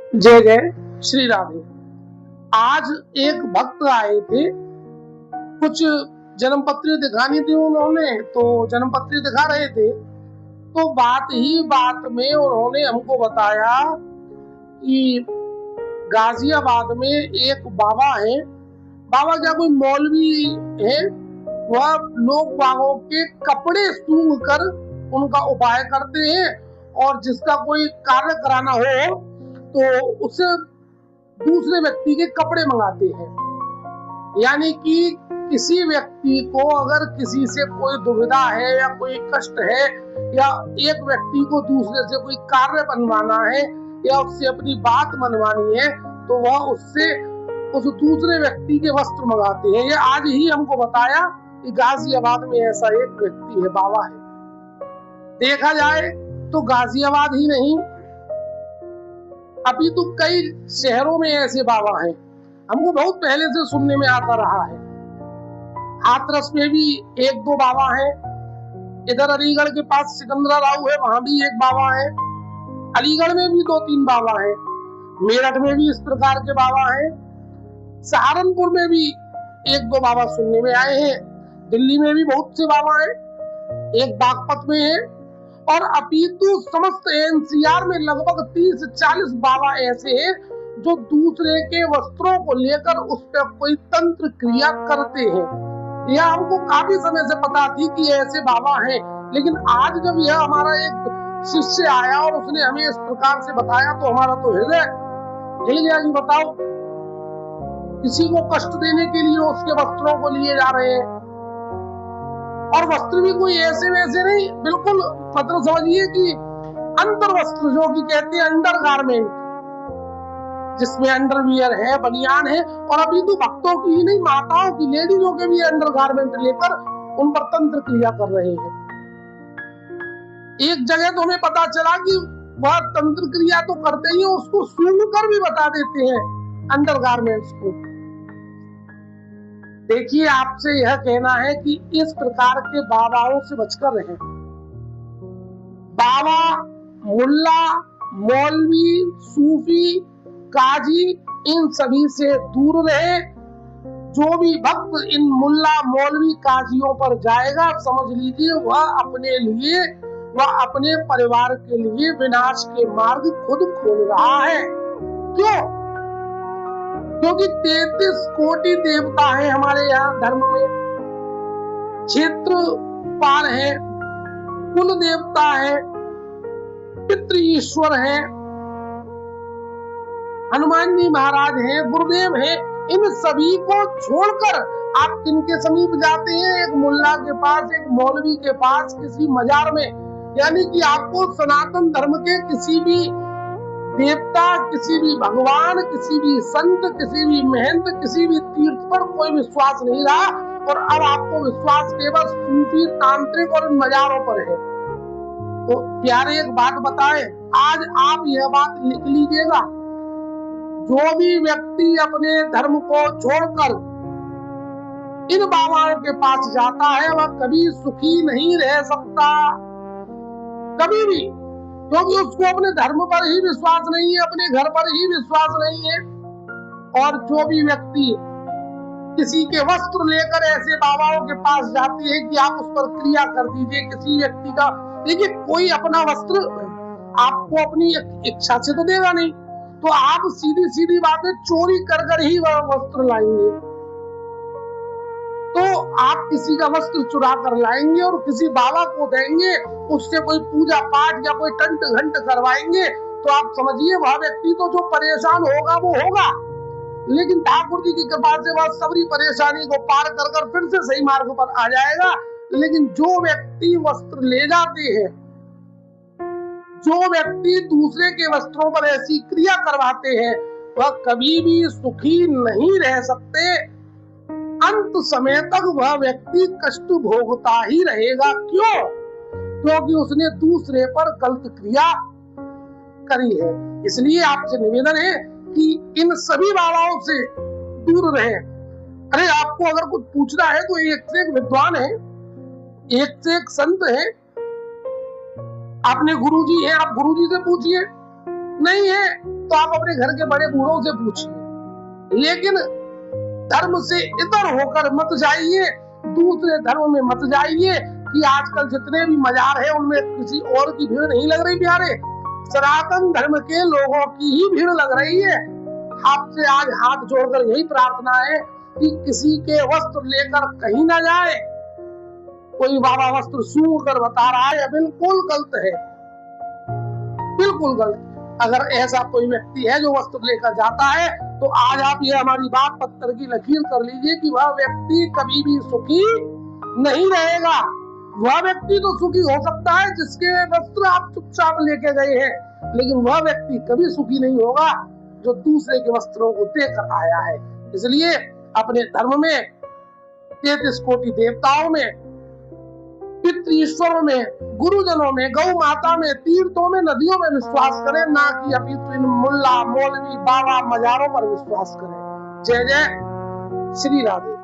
जय जय श्री राधे। आज एक भक्त आए थे, कुछ जन्मपत्री दिखानी थी उन्होंने, तो जन्मपत्री दिखा रहे थे। तो बात ही बात में उन्होंने हमको बताया कि गाजियाबाद में एक बाबा है। बाबा क्या कोई मौलवी है, वह लोग बागों के कपड़े सूंघ कर उनका उपाय करते हैं, और जिसका कोई कार्य कराना हो तो उससे दूसरे व्यक्ति के कपड़े मंगाते हैं। यानी कि किसी व्यक्ति को अगर किसी से कोई दुविधा है या कोई कष्ट है, या एक व्यक्ति को दूसरे से कोई कार्य बनवाना है या उससे अपनी बात मनवानी है, तो वह उससे उस दूसरे व्यक्ति के वस्त्र मंगाते हैं। ये आज ही हमको बताया कि गाजियाबाद में ऐसा एक व्यक्ति है, बाबा है। देखा जाए तो गाजियाबाद ही नहीं, अभी तो कई शहरों में ऐसे बाबा हैं। हमको बहुत पहले से सुनने में आता रहा है। हाथरस में भी एक दो बाबा हैं, इधर अलीगढ़ के पास सिकंदरा राव है, वहां भी एक बाबा है, अलीगढ़ में भी 2-3 बाबा हैं, मेरठ में भी इस प्रकार के बाबा हैं, सहारनपुर में भी 1-2 बाबा सुनने में आए हैं, दिल्ली में भी बहुत से बाबा हैं, एक बागपत में है, और अपितु समस्त एनसीआर में लगभग 30-40 बाबा ऐसे हैं जो दूसरे के वस्त्रों को लेकर उस पर कोई तंत्र क्रिया करते हैं। यह हमको काफी समय से पता थी कि ऐसे बाबा हैं, लेकिन आज जब यह हमारा एक शिष्य आया और उसने हमें इस प्रकार से बताया तो हमारा तो हृदय हिल गया कि बताओ, किसी को कष्ट देने के लिए उसके वस्त्रों को लिए जा रहे हैं, और वस्त्र भी कोई ऐसे वैसे नहीं, बिल्कुल मतलब समझिए कि अंतर वस्त्र, जो कि कहते हैं अंडर गारमेंट, जिसमें अंडरवियर है, बनियान है, और अभी तो भक्तों की ही नहीं, माताओं की, लेडीजों के भी अंडर गारमेंट लेकर उन पर तंत्र क्रिया कर रहे हैं। एक जगह तो हमें पता चला कि वह तंत्र क्रिया तो करते ही, उसको सूंघ कर भी बता देते हैं अंडर गारमेंट्स को। देखिए, आपसे यह कहना है कि इस प्रकार के बाबाओं से बचकर रहें। बाबा, मुल्ला, मौलवी, सूफी, काजी, इन सभी से दूर रहे। जो भी भक्त इन मुल्ला, मौलवी, काजियों पर जाएगा, समझ लीजिए वह अपने लिए, वह अपने परिवार के लिए विनाश के मार्ग खुद खोल रहा है। क्यों? क्योंकि 33 कोटि देवता है हमारे यहाँ धर्म में, क्षेत्रपाल है, कुल देवता है, पितृ ईश्वर है, हनुमान जी महाराज हैं, गुरुदेव हैं। इन सभी को छोड़कर आप किनके समीप जाते हैं? एक मुल्ला के पास, एक मौलवी के पास, किसी मजार में। यानी कि आपको सनातन धर्म के किसी भी देवता, किसी भी भगवान, किसी भी संत, किसी भी महंत, किसी भी तीर्थ पर कोई विश्वास नहीं रहा, और अब आपको विश्वास केवल सूफी, तांत्रिक और मजारों पर है। तो प्यारे एक बात बताएं, आज आप यह बात लिख लीजिएगा, जो भी व्यक्ति अपने धर्म को छोड़कर इन बाबाओं के पास जाता है, वह कभी सुखी नहीं रह सकता, कभी भी, क्योंकि उसको अपने धर्म पर ही विश्वास नहीं है, अपने घर पर ही विश्वास नहीं है। और जो भी व्यक्ति किसी के वस्त्र लेकर ऐसे बाबाओं के पास जाती है कि आप उस पर क्रिया कर दीजिए किसी व्यक्ति का, देखिए कोई अपना वस्त्र आपको अपनी इच्छा से तो देगा नहीं, तो आप सीधी सीधी बातें चोरी कर कर ही वह वस्त्र लाएंगे। तो आप किसी का वस्त्र चुरा कर लाएंगे और किसी बाबा को देंगे, उससे कोई पूजा पाठ या कोई टंट घंट करवाएंगे, तो आप समझिए वह व्यक्ति तो जो परेशान होगा वो होगा, लेकिन ठाकुर जी की कृपा से वह सबरी परेशानी को पार कर कर फिर से सही मार्ग पर आ जाएगा। लेकिन जो व्यक्ति वस्त्र ले जाते हैं, जो व्यक्ति दूसरे के वस्त्रों पर ऐसी क्रिया करवाते हैं, वह कभी भी सुखी नहीं रह सकते। अंत समय तक वह व्यक्ति कष्ट भोगता ही रहेगा। क्यों? क्योंकि उसने दूसरे पर गलत क्रिया करी है। इसलिए आपसे निवेदन है कि इन सभी बाबाओं से दूर रहें। अरे आपको अगर कुछ पूछना है तो एक से एक विद्वान है, एक से एक संत है, अपने गुरुजी हैं, आप गुरुजी से पूछिए। नहीं है तो आप अपने घर के बड़े बूढ़ों से पूछिए, लेकिन धर्म से इधर होकर मत जाइए, दूसरे धर्म में मत जाइए कि आजकल जितने भी मजार हैं उनमें किसी और की भीड़ नहीं लग रही प्यारे, सनातन धर्म के लोगों की ही भीड़ लग रही है। आपसे आज हाथ जोड़कर यही प्रार्थना है कि किसी के वस्त्र लेकर कहीं ना जाए। कोई बाबा वस्त्र सूंघ कर बता रहा है, बिल्कुल गलत है, बिल्कुल गलत। अगर ऐसा कोई व्यक्ति है जो वस्त्र लेकर जाता है तो आज आप ये हमारी बात पत्थर की लकीर कर लीजिए कि वह व्यक्ति कभी भी सुखी नहीं रहेगा। वह व्यक्ति तो सुखी हो सकता है जिसके वस्त्र आप चुपचाप लेके गए हैं, लेकिन वह व्यक्ति कभी सुखी नहीं होगा जो दूसरे के वस्त्रों को देकर आया है। इसलिए अपने धर्म में 33 कोटि देवताओं में, पितृईश्वरों में, गुरुजनों में, गौ माता में, तीर्थों में, नदियों में विश्वास करें, ना कि अपितु इन मुल्ला, मौलवी, बाबा, मजारों पर विश्वास करें। जय जय श्री राधे।